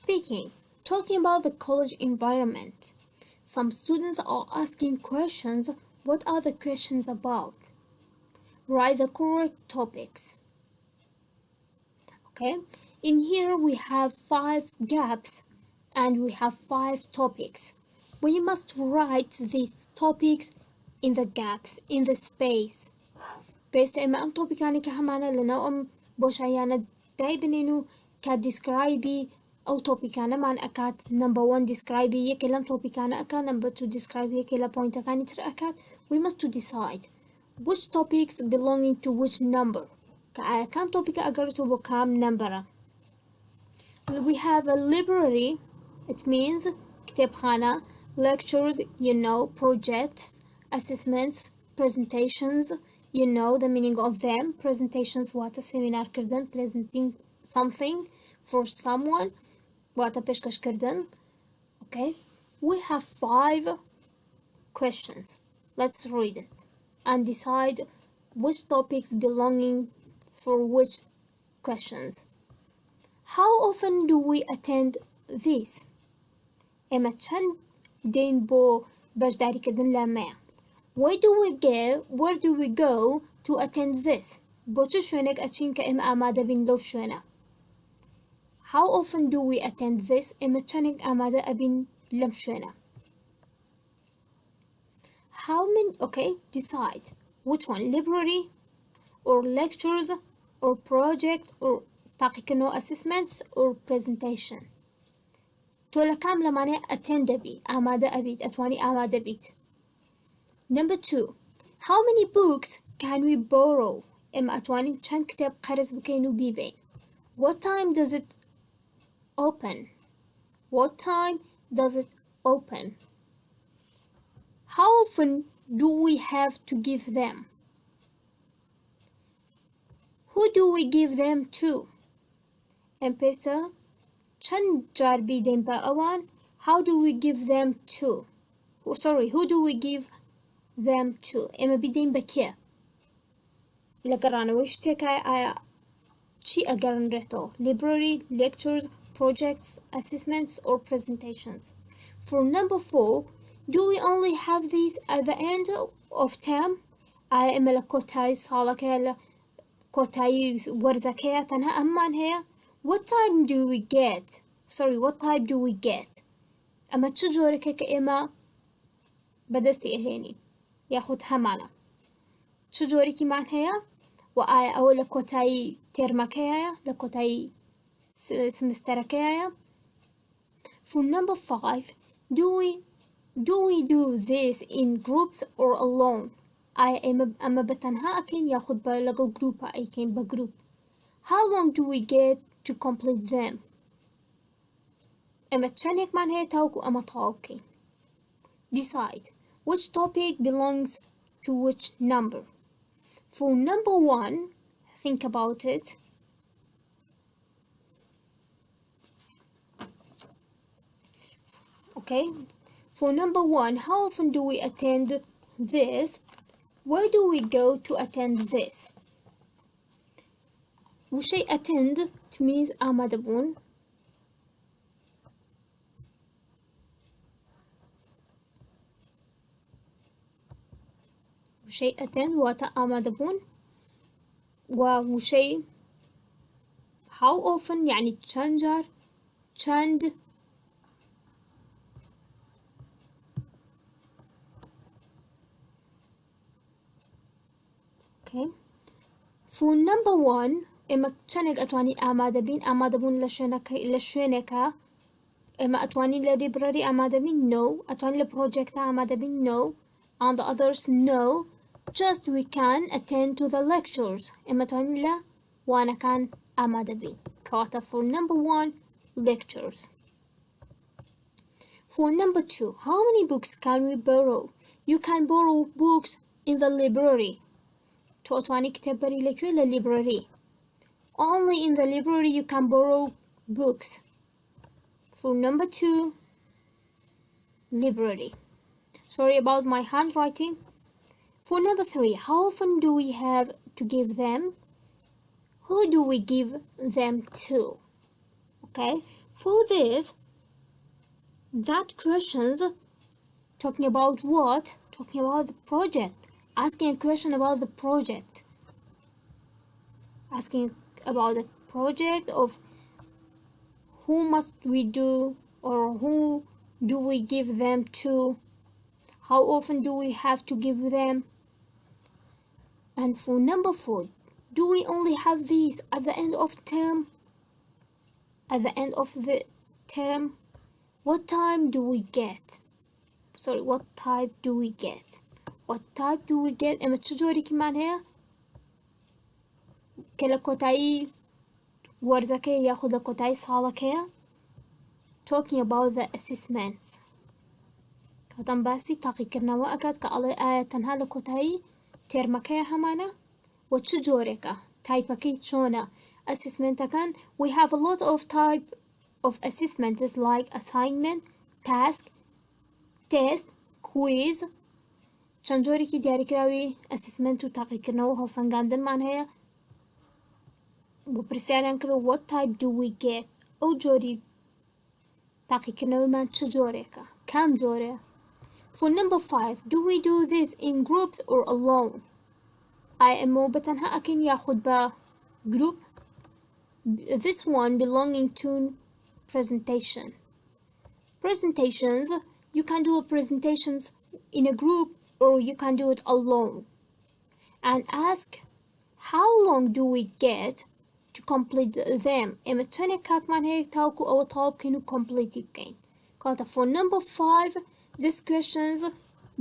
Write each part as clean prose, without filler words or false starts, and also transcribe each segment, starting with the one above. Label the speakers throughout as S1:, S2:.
S1: speaking, talking about the college environment. Some students are asking questions. What are the questions about? Write the correct topics. Okay, in here we have 5 gaps and we have 5 topics. We must write these topics in the gaps, in the space. بس إما أم topic يعني كهمانا لنا أم بوشايانا دايبن إنو كديسكرايبي أو topic أنا مان أكاد number 1 describe يكلم topic أنا أكاد number 2 describe يكلا point أكاد نتر أكاد. We must to decide which topics belonging to which number. كم topic أقرأته بكام number. We have a library. It means كتابخانة, lectures, projects, assessments, presentations. You know the meaning of them. Presentations what a seminar كردن, presenting something for someone what a بيشكش كردن. Okay, we have 5 questions. Let's read it and decide which topics belonging for which questions. How often do we attend this? إما چند دين بو بجداري كردن لما. Where do we go to attend this? بوچه شوينك أتشين كإما آمادة بين لو شوينة. How often do we attend this? إما چنك آمادة أبين لم شوينة. How many? Okay, decide which one, library or lectures or project or تحقيق assessments or presentation. تولا كاملة معناه attend أبي آمادة أبيت أتواني آمادة بيت. Number 2, how many books can we borrow? إما أتواني چند كتاب قرض بكينو بيبين. What time does it open? What time does it open? How often do we have to give them? Who do we give them to? M-Pesa چند جار بيدين بأوان. How do we give them to? Who do we give them to? إما بيدين بكيه لقرانا وش تكاي آيا چي أقرن رهتو library, lectures, projects, assessments or presentations. For number 4, do we only have these at the end of term? آيا إما لكوتاي صالكي لكوتاي ورزكي تنها أمان هي. What time do we get? What type do we get? أما تشجورك كإما بدستي إهيني ياخد همانا تشجوريكي معن هيا وآية أو لكوتاي ترمكيا لكوتاي سمستركيا. For number 5, do we do this in groups or alone? آية أما بتنها أكين ياخد بلغو جروب أي كين بجروب. How long do we get to complete them? أما تشانيك من هي تاوكو أما تاوكي. Decide which topic belongs to which number. For number 1, think about it. Okay, for number 1, how often do we attend this? Where do we go to attend this? وشي attend it means آمادة بون. وشي attend واتا آمادة بون. وشي how often يعني چند جار Okay. For number 1, إما چنك أتواني آمادة بون لشوينكا. إما أتواني لليبراري آمادة بين no. أتواني لبروجكت آمادة بين no. And the others no. Just we can attend to the lectures. إما أتواني لا وانا كان آمادة بين كواتا. For number 1, lectures. For number 2, how many books can we borrow? You can borrow books in the library. توتواني كتاب بري لكيو للlibrary. Only in the library you can borrow books. For number 2, library. Sorry about my handwriting. For number 3, how often do we have to give them? Who do we give them to? Okay. For this, that questions talking about what? Talking about the project. Asking a question about the project. Asking about the project of who must we do or who do we give them to? How often do we have to give them? And for number 4, do we only have these at the end of term? At the end of the term, what time do we get? Sorry, what type do we get? What type do we get؟ اما چجوری که معناها که لکوتایی ورزكي ياخد لكوتایی سالكيا talking about the assessments كتن باسي تاقي كرنا وأكد كألي آية تنها لكوتایی ترمكيا همانا وچجوريكا تايبكي چونا assessment كان we have a lot of type of assessments like assignment, task, test, quiz چەند جۆرێکی دیاریکراوی ئەسسمنت و تاقیکردنەوە و هەڵسەنگاندن هەیە بۆ پرسیاریان کرد what type do we get ئەو جۆری تاقیکردنەوەمان چ جۆرێکە کام جۆرێ. For number 5, do we do this in groups or alone؟ ئایا ئەمە بەتەنها ئەکەین یاخود بە group؟ This one belonging to presentation. Presentations, you can do presentations in a group or you can do it alone. And ask, how long do we get to complete them? إما تشاني كاتمان هيك تاوكو أو طالب كينو complete كين. كاتا for number 5, these questions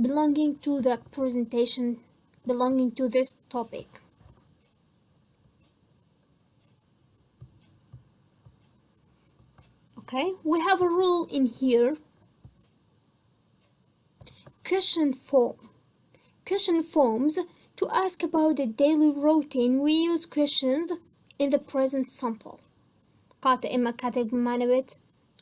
S1: belonging to the presentation, belonging to this topic. Okay, we have a rule in here. Question form. Question forms to ask about the daily routine. We use questions in the present simple. قاطع إما كاتب معنويت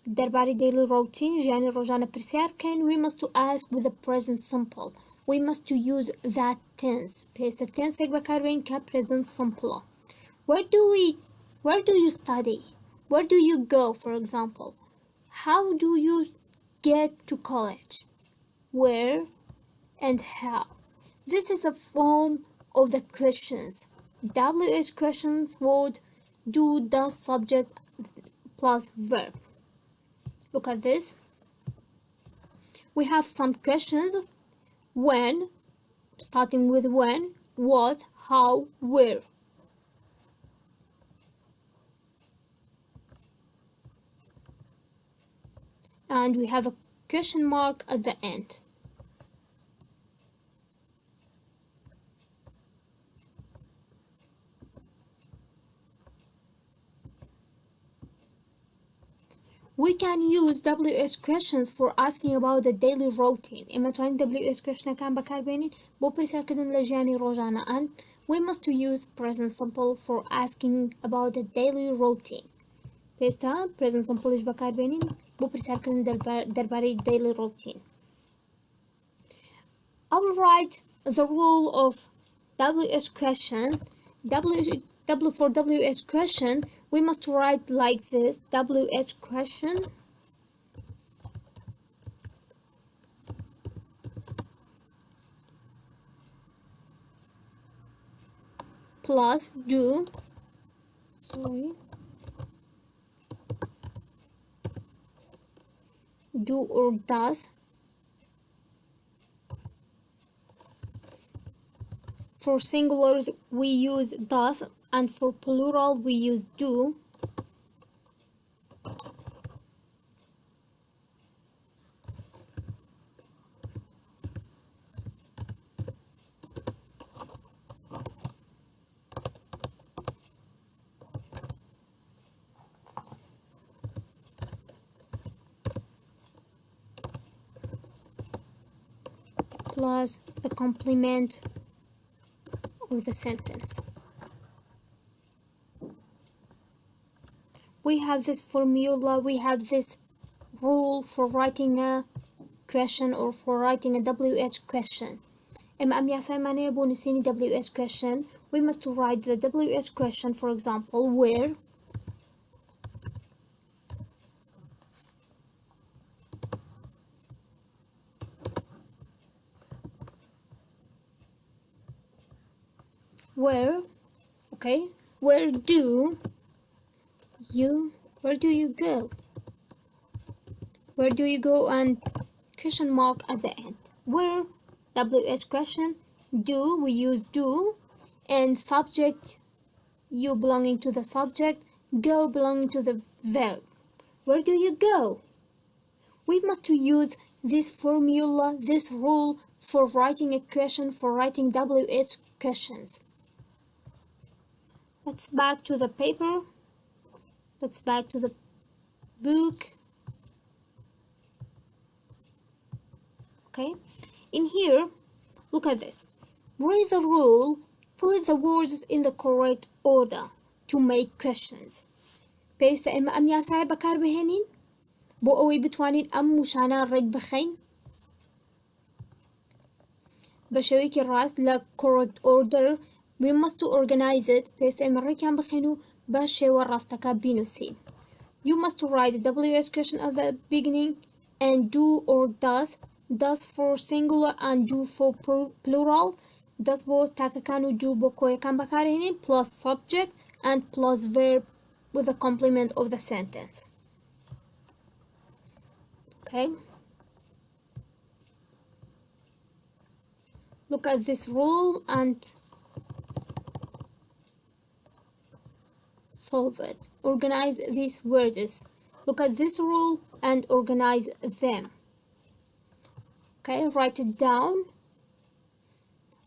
S1: درباري daily routine جياني روجانا برسيار كان we must to ask with the present simple. We must to use that tense. Paste the tense like بكارين ka present simple. Where do you study? Where do you go, for example? How do you get to college? Where and how? This is a form of the questions. WH questions would do, does, subject plus verb. Look at this. We have some questions. When, starting with when, what, how, where. And we have a question mark at the end. We can use WH questions for asking about the daily routine. إما تواني WH question كان بكار بينين بو برسال كدن لجاني روجانا and we must to use present simple for asking about the daily routine. Pesta present simple إيش بكار بينين بو برسال كدن درباري daily routine. I will write the rule of WH question. For WH question, we must write like this: WH question plus do or does. For singulars we use does and for plural we use do. Plus the complement of the sentence. We have this formula, we have this rule for writing a question or for writing a WH question. إما أم ياساي معناه بونسيني WH question. We must write the WH question, for example, where where, okay, where do you go? Where do you go? And question mark at the end. Where, WH question, do, we use do, and subject, you belonging to the subject, go belonging to the verb. Where do you go? We must use this formula, this rule for writing a question, for writing WH questions. Let's back to the paper. Let's back to the book. Okay, in here, look at this. Read the rule, put the words in the correct order to make questions. پێویستە ئێمە ئەم یاسایە بەکاربهێنین بۆ ئەوەی بتوانین ئەم وشانە ڕێک بخەین بە شێوەیەکی ڕاست لە correct order. We must organize it. پێویستە ئێمە ڕێکیان بخەین و بە شێوە ڕاستەکە بینووسین. You must write the WH question at the beginning and do or does. Does for singular and do for plural. Does بۆ تاکەکان و do بۆ کۆیەکان بەکارهێنین plus subject and plus verb with the complement of the sentence. Okay. Look at this rule and solve it. Organize these words. Look at this rule and organize them. Okay, write it down.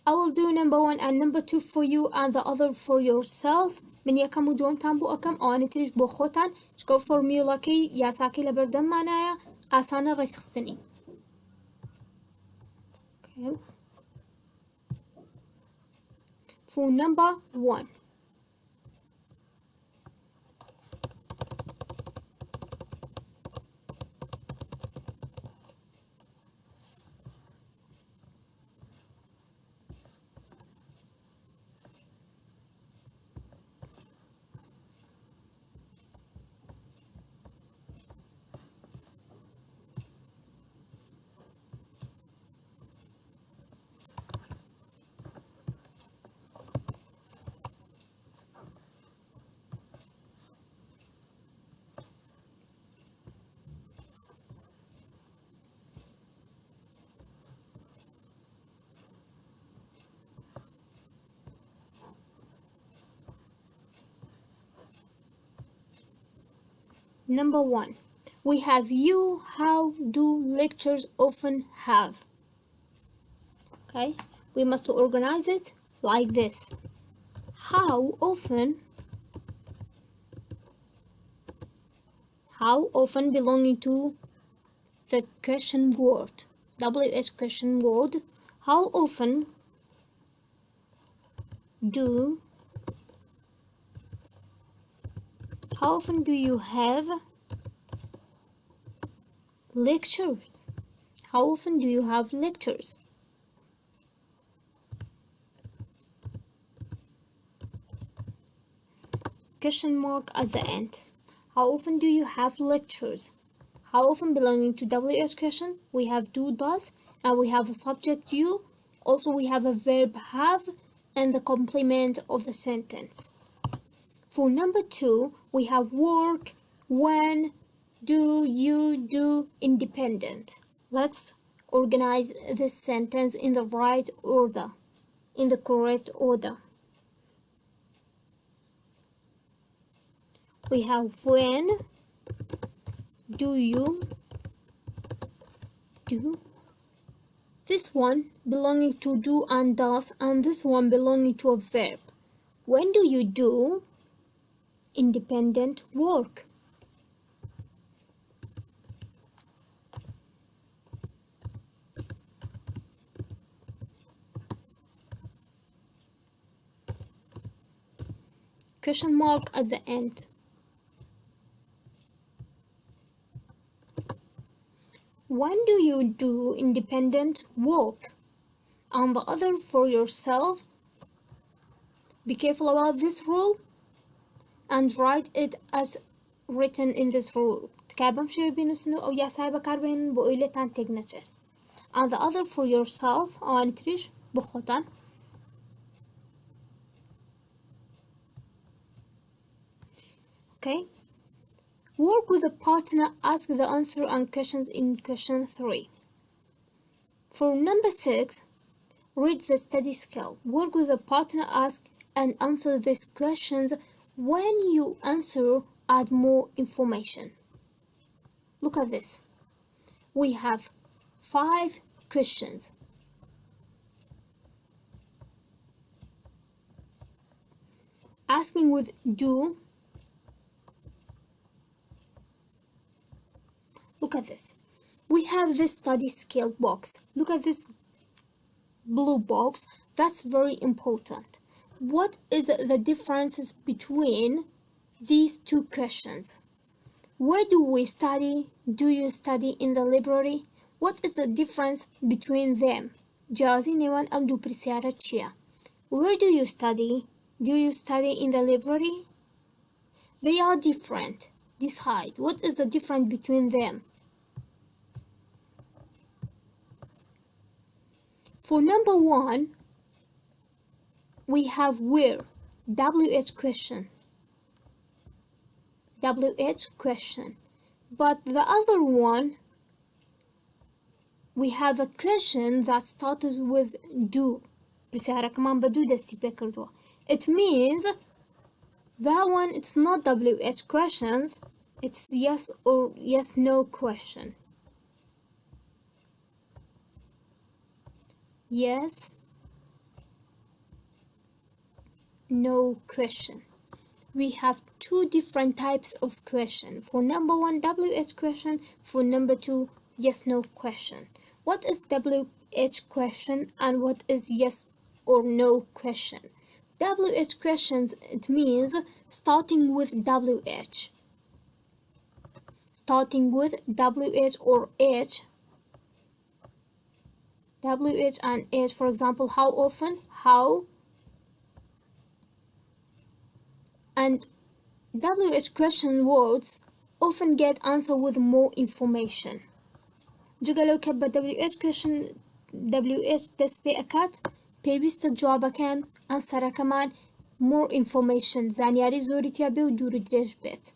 S1: I will do number 1 and number 2 for you and the other for yourself. من یەکەم و دووەمتان بۆ ئەەکەم ئەوانە تریش بۆ خۆتان چکە فۆرمیوڵەکەی یاساکەی لە بەردەممانایە ئاسانە ڕێکخستنی. Okay. For number 1. Number 1. We have you. How do lectures often have? Okay, we must organize it like this. How often belonging to the question word, WH question word. How often do you have lectures? How often do you have lectures? Question mark at the end. How often do you have lectures? How often belonging to WH question. We have do, does, and we have a subject you. Also we have a verb have and the complement of the sentence. For number 2, we have work, when, do, you, do, independent. Let's organize this sentence in the right order, in the correct order. We have when, do you, do. This one belonging to do and does, and this one belonging to a verb. When do you do independent work? Question mark at the end. When do you do independent work? And the other for yourself. Be careful about this rule and write it as written in this rule. تكابم شوي بينوسنو أو يا سايبا كاربين بويلتان تجنتر. And the other for yourself أو أنتريش بخوتان. Okay? Work with a partner, ask the answer and questions in question 3. For number 6, read the study skill. Work with a partner, ask and answer these questions. When you answer, add more information. Look at this. We have 5 questions. Asking with do. Look at this. We have this study skill box. Look at this blue box. That's very important. What is the differences between these two questions? Where do we study? Do you study in the library? What is the difference between them? جازي نيوان أم دو برسيارة چيا? Where do you study? Do you study in the library? They are different. Decide. What is the difference between them? For number 1, we have where. WH question. WH question. But the other one, we have a question that starts with do. It means that one, it's not WH questions, it's yes or yes no question. Yes, no question. We have 2 different types of question. For number 1, WH question. For number 2, yes no question. What is WH question and what is yes or no question? WH questions, it means starting with WH. Starting with WH or H. WH and H, for example, how often, how. And WH question words often get answered with more information. جگلو که با WH question WH دست به اکات پیوست جواب کن answer کمان more information زانیاری زوری تیابه و دور درش بید.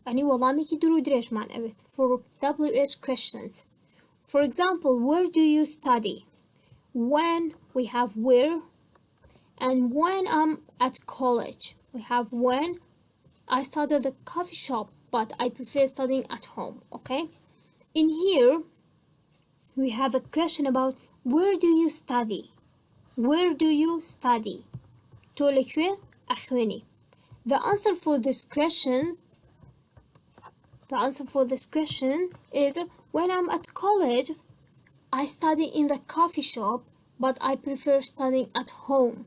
S1: يعني وڵامی که دور درش من أبد. For WH questions. For example, where do you study? When, we have where. And when I'm at college, we have when. I study at the coffee shop, but I prefer studying at home, okay? In here, we have a question about where do you study? Where do you study? تولكوي أخواني. The answer for this question is when I'm at college, I study in the coffee shop, but I prefer studying at home.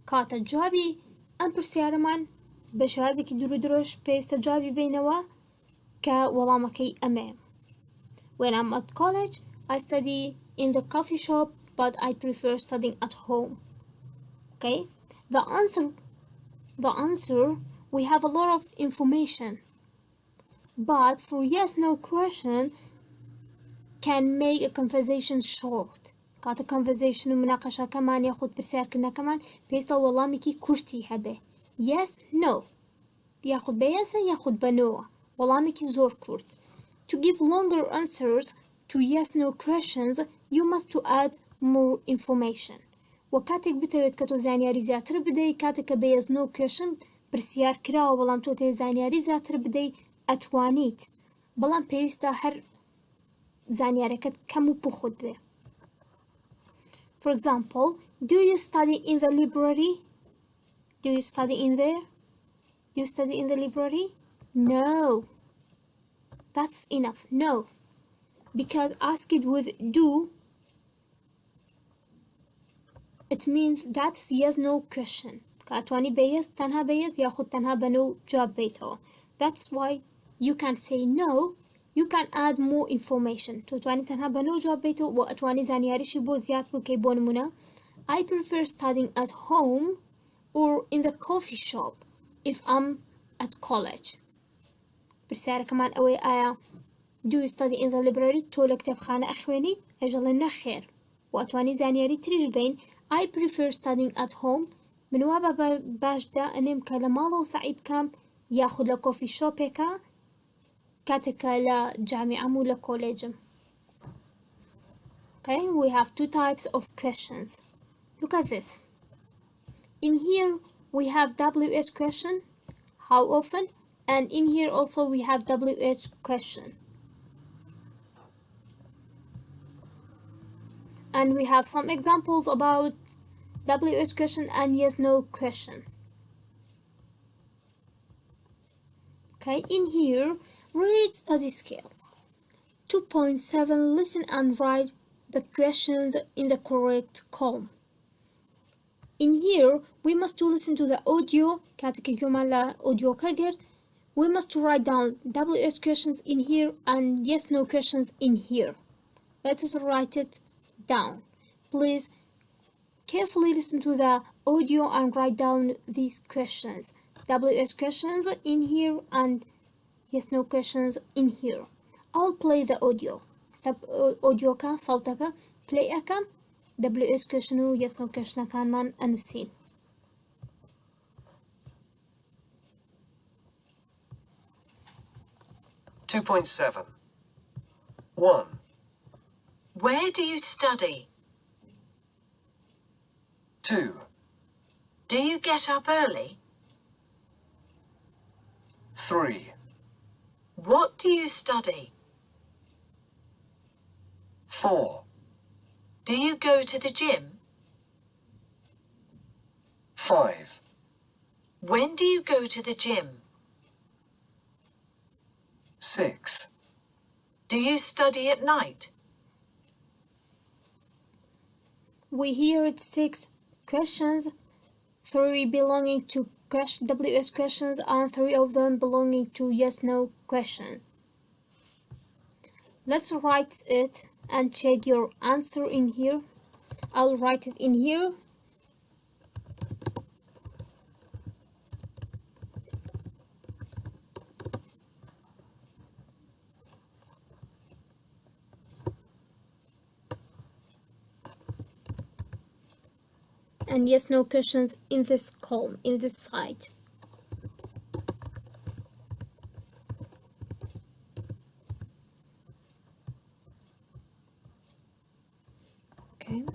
S1: كاتا جوابي أم برسيارمان بشوازي كي دروش بيست جوابي بينوا كوالامكي أمام. When I'm at college, I study in the coffee shop, but I prefer studying at home. Okay? The answer, we have a lot of information. But for yes-no question, can make a conversation short. كاتا conversation ومناقشة كمان ياخد برسيار كنا كمان بيستا والله ميكي كورتي هبه. Yes, no. ياخد بيسا ياخد بنوة. والله ميكي زور كورت. To give longer answers to yes-no questions, you must to add more information. وكاتك بتويت كتو زانياري زياتر بدي كاتك بيز no question برسيار كرا وبلام توتي زانياري زياتر بدي أتوانيت. بلام بيستا هر زانياركت كمو بخود به. For example, do you study in the library? Do you study in there? Do you study in the library? No. That's enough. No. Because ask it with do, it means that's yes no question. كأتواني بيز تنها بيز ياخد تنها بنو جواب بيتو. That's why you can say no. You can add more information. تواني تنها بنو جواب بيتو وأتواني زانياري شي بو زياد بو كي بون منا. I prefer studying at home or in the coffee shop if I'm at college. برسالة كمان أوي آية do you study in the library تولك تبخانة أخواني أجل لنا خير وأتواني زانياري تريج بين I prefer studying at home من وابا باش دا أنم كلمالو صعيب كام ياخذ له كوفي شوبيكا كاتكا لجامعة مو لكوليجم. Okay, we have two types of questions. Look at this. In here we have WH question, how often, and in here also we have WH question. And we have some examples about WH question and yes no question. Okay, in here read study skills. 2.7 listen and write the questions in the correct column. In here we must listen to the audio كاتك الجملة audio كجر. We must write down WH questions in here and yes no questions in here. Let us write it down. Please carefully listen to the audio and write down these questions. WH questions in here and yes no questions in here. I'll play the audio. Stop audio ka صوتك play أكا WH question و yes no question كان من أنسين.
S2: Two point seven. 1.
S3: Where do you study?
S2: 2.
S3: Do you get up early?
S2: 3.
S3: What do you study?
S2: 4.
S3: Do you go to the gym?
S2: 5.
S3: When do you go to the gym?
S2: 6.
S3: Do you study at night?
S1: We hear it 6 questions, 3 belonging to WH questions and 3 of them belonging to yes no question. Let's write it and check your answer in here. I'll write it in here. And yes no questions in this column, in this side. Okay.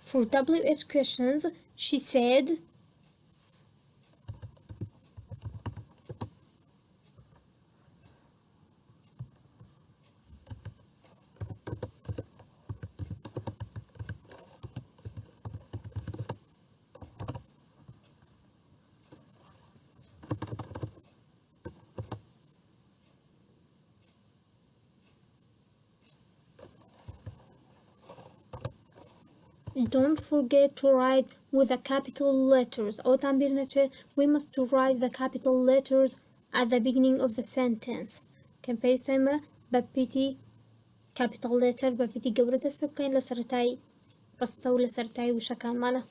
S1: For WH questions, she said don't forget to write with the capital letters. We must to write the capital letters at the beginning of the sentence. كان بيسمى ببيتي capital letter ببيتي قبل تسبب كاين لسرتاي رستو لسرتاي وشكان ماله.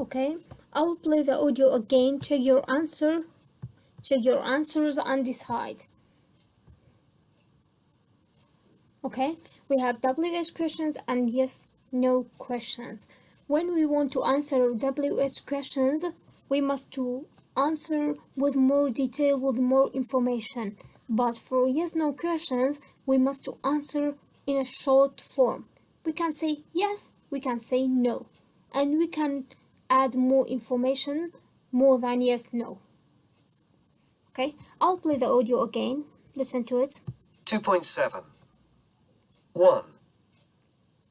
S1: Okay, I will play the audio again. Check your answers and decide. Okay, we have WH questions and yes, no questions. When we want to answer WH questions, we must to answer with more detail, with more information. But for yes, no questions, we must to answer in a short form. We can say yes, we can say no, and we can add more information more than yes, no. Okay, I'll play the audio again. Listen to it.
S2: 2.7. 1,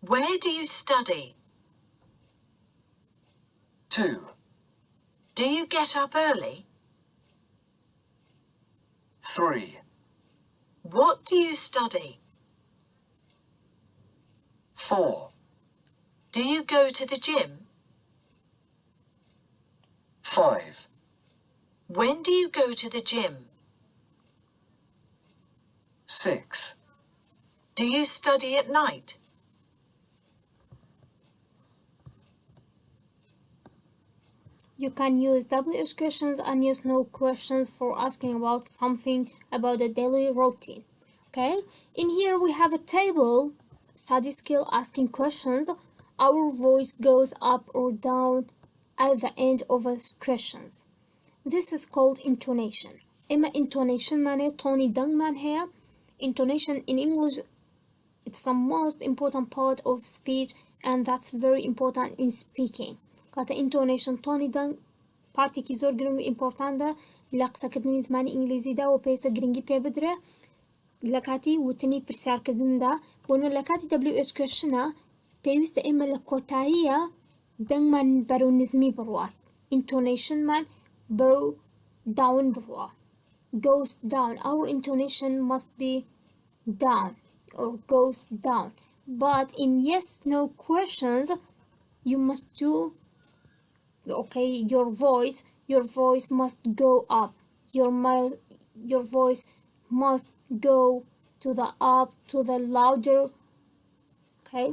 S3: Where do you study?
S2: 2,
S3: Do you get up early?
S2: 3,
S3: What do you study?
S2: 4,
S3: Do you go to the gym?
S2: 5,
S3: When do you go to the gym?
S2: 6,
S3: Do you study at night?
S1: You can use WH questions and yes no questions for asking about something about the daily routine. Okay, in here we have a table, study skill asking questions. Our voice goes up or down at the end of a questions. This is called intonation. إما intonation معناه tony دنگ معناها. Intonation in English, it's the most important part of speech and that's very important in speaking. Kata intonation tony دنگ party ki zor grungu importanda لقصة كردني زماني إنجليزي دا و بيسا grungi pي بدرة لكاتي وتني برسار كردن دا بونو لكاتي WH questionا بيوست إما لكوتاهية دنگ من برو نزمي بروات. Intonation man برو down بروا goes down. Our intonation must be down or goes down. But in yes no questions you must do okay your voice must go up. Your voice must go to the up, to the louder. Okay,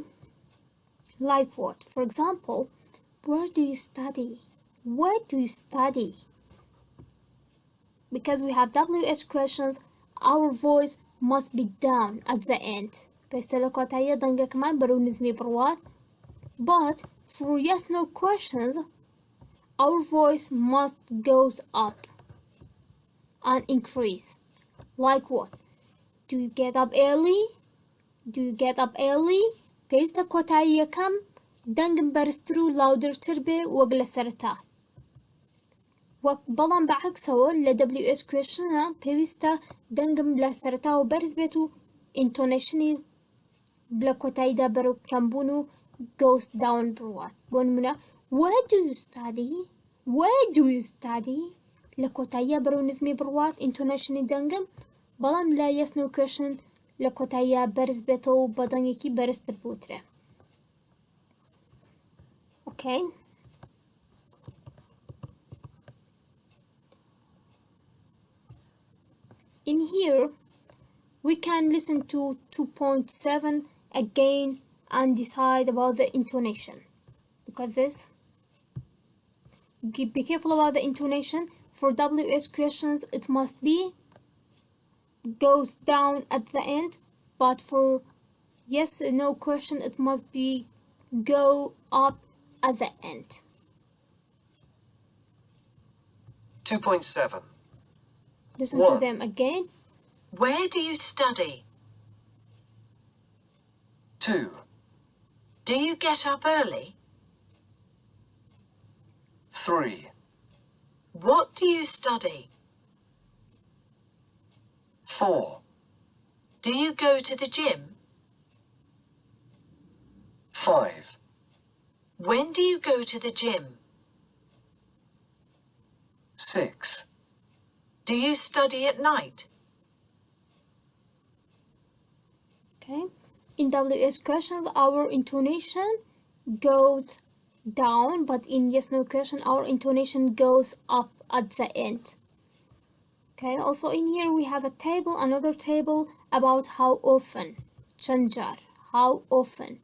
S1: like what? For example, where do you study? Where do you study? Because we have WH questions, our voice must be down at the end. But for yes no questions, our voice must goes up and increase. Like what? Do you get up early? Do you get up early? Pesta kotaya kam dangin barstru louder تربي وقل سرتا. بلان بعكسه ل WH question ها بيستا دنگم بلا سرتا و برز بيتو intonationi بلا كوتاي دا برو كمبونو goes down بروات بون منا where do you study where do you study لكوتايا برو نزمي بروات intonationi دنگم بلان لا yes no question لكوتايا برز بيتو بدنگي برز تربوتره. Okay. In here, we can listen to 2.7 again and decide about the intonation. Look at this. Be careful about the intonation. For WH questions, it must be goes down at the end, but for yes and no question, it must be go up at the end.
S2: 2.7.
S1: Listen to
S2: 1.
S1: them again.
S3: Where do you study?
S2: 2,
S3: Do you get up early?
S2: 3,
S3: What do you study?
S2: 4,
S3: Do you go to the gym?
S2: 5,
S3: When do you go to the gym?
S2: 6,
S3: Do you study at night?
S1: Okay. In WH questions, our intonation goes down, but in yes no question, our intonation goes up at the end. Okay. Also in here we have a table, another table about how often. Chanjar. How often?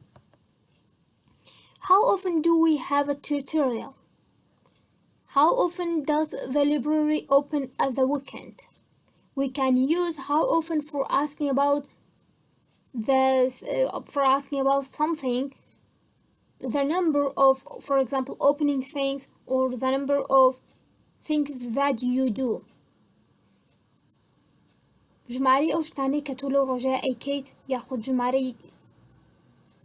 S1: How often do we have a tutorial? How often does the library open at the weekend? We can use how often for asking about something, the number of, for example, opening things or the number of things that you do. ژمارەی ئەو شتانەی کە تۆ لەو ڕۆژەیە ئەیکەیت یاخود ژمارەی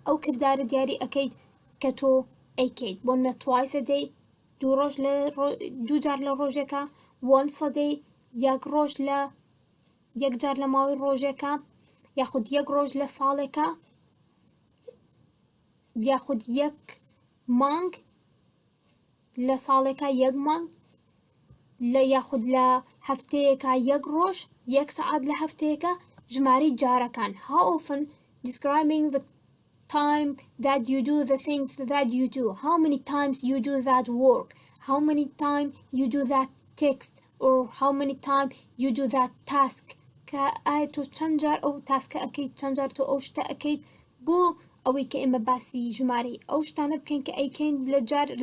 S1: ئەو کردارە دیاری ئەەکەیت کە تۆ ئەیکەیت بۆ نە twice a day دوو جار لە ڕۆژێکە once a day یەک جار لە ماوەی ڕۆژێکە یاخود یەک ڕۆژ لە ساڵێکە یاخود یەک مانگ لە ساڵێکە یەک مانگ یاخود لە هەفتەیەکە یەک ڕۆژ یەک سەعات لە هەفتەیەکە ژمارەی جارەکان. How often describing the time that you do the things that you do. How many times you do that work. How many times you do that text or how many times you do that task. کە ئایا تۆ چەند جار ئەو تاسکە ئەەکەیت چەند جار تۆ ئەو شتە ئەەکەیت بۆ ئەوەی کە ئێمە باسی ژمارەی ئەو شتانە بکەین کە ئەیکەین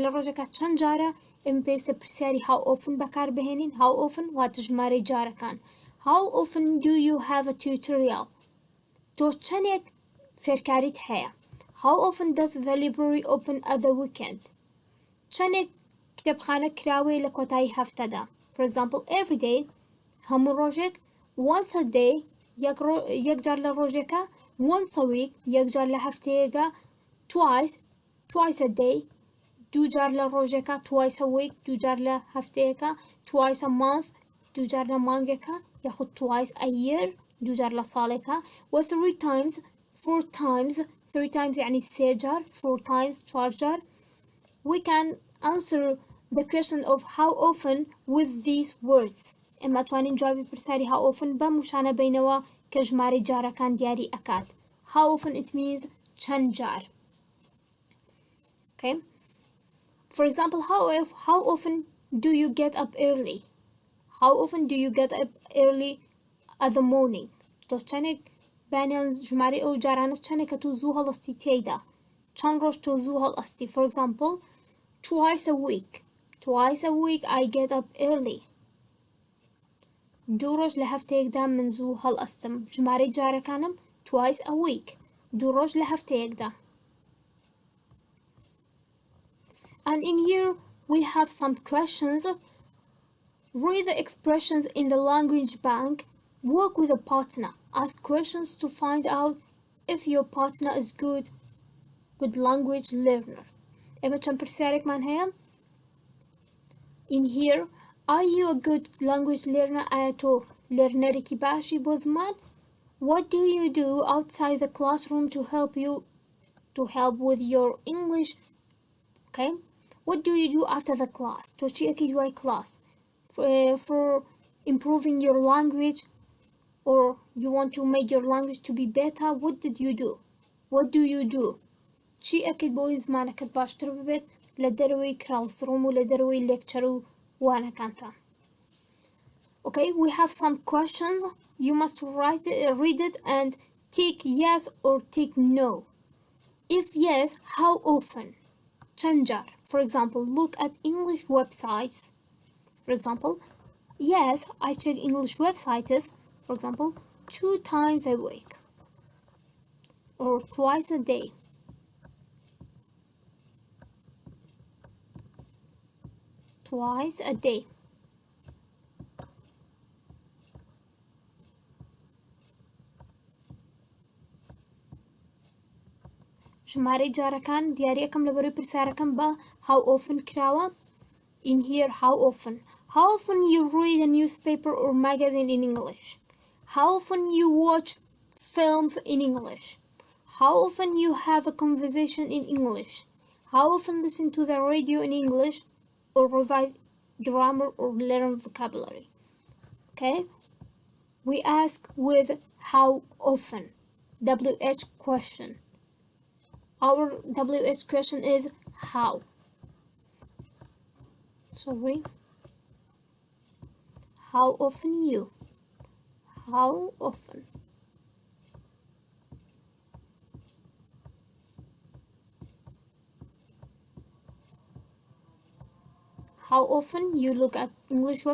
S1: لە ڕۆژێکە چەند جارە ئێمە پێویستە پرسیاری how often بەکار بهێنین. How often واتە ژمارەی جارەکان. How often do you have a tutorial. تۆ چەندێک فێرکاریت هەیە. How often does the library open at the weekend. چەندێک کتێبخانە کراوەی لە کۆتایی هەفتەدا. For example, every day هەموو ڕۆژێک once a day یەک جار لە ڕۆژێکە once a week یەک جار لە هەفتەیەکە twice a day دوو جار لە ڕۆژێکە twice a week دوو جار لە هەفتەیەکە twice a month دوو جار لە مانگێکە یاخود twice a year دوو جار لە ساڵێکە و four times یعنی سێ جار four times چوار جار. We can answer the question of how often with these words. ئێمە توانین جوابی پرسیاری how often بەم وشانە بینەوە کە ژمارەی جارەکان دیاری ئەکات. How often it means چەند جار. Okay. For example, how often do you get up early? How often do you get up early at the morning? تۆ چەندێک بانیان ژمارەی ئەو جارانە چەندێک کە تۆ زوو هەڵەستی تێیدا چەند ڕۆژ تۆ زوو هەڵئەستی. For example, twice a week I get up early. دوو ڕۆژ لە هەفتەیەکدا من زوو هەڵئەستم. ژمارەی جارەکانم twice a week دوو ڕۆژ لە هەفتەیەکدا. And in here we have some questions. Read the expressions in the language bank. Work with a partner. Ask questions to find out if your partner is good language learner. ئێمە چەند پرسیارێکمان هەیە. In here, are you a good language learner? ئایا تۆ لێرنەرێکی باشی بۆ زمان؟ What do you do outside the classroom to help with your English? Okay. What do you do after the class? تۆ چی ئەکەی دوای class? For improving your language or you want to make your language to be better, what do you do? چی ئەکەیت بۆی زمانەکەت باشتر ببێت لە دەرەوەی کلاسڕوم و لە دەرەوەی لێکچەر و وانەکانتان. Okay, we have some questions. You must read it and tick yes or tick no. If yes, how often? چەند جار. For example, look at English websites. For example, yes, I check English websites, for example, 2 times a week or twice a day. Twice a day. ژمارەی جارەکان دیاریەکەم لەبەرەوەی پرسیارەکەم بە how often کراوە. In here, how often you read a newspaper or magazine in English. How often you watch films in English. How often you have a conversation in English. How often listen to the radio in English or revise grammar or learn vocabulary. Okay, we ask with how often. WH question. Our WH question is how. How often you. How often. how often you look at English websites?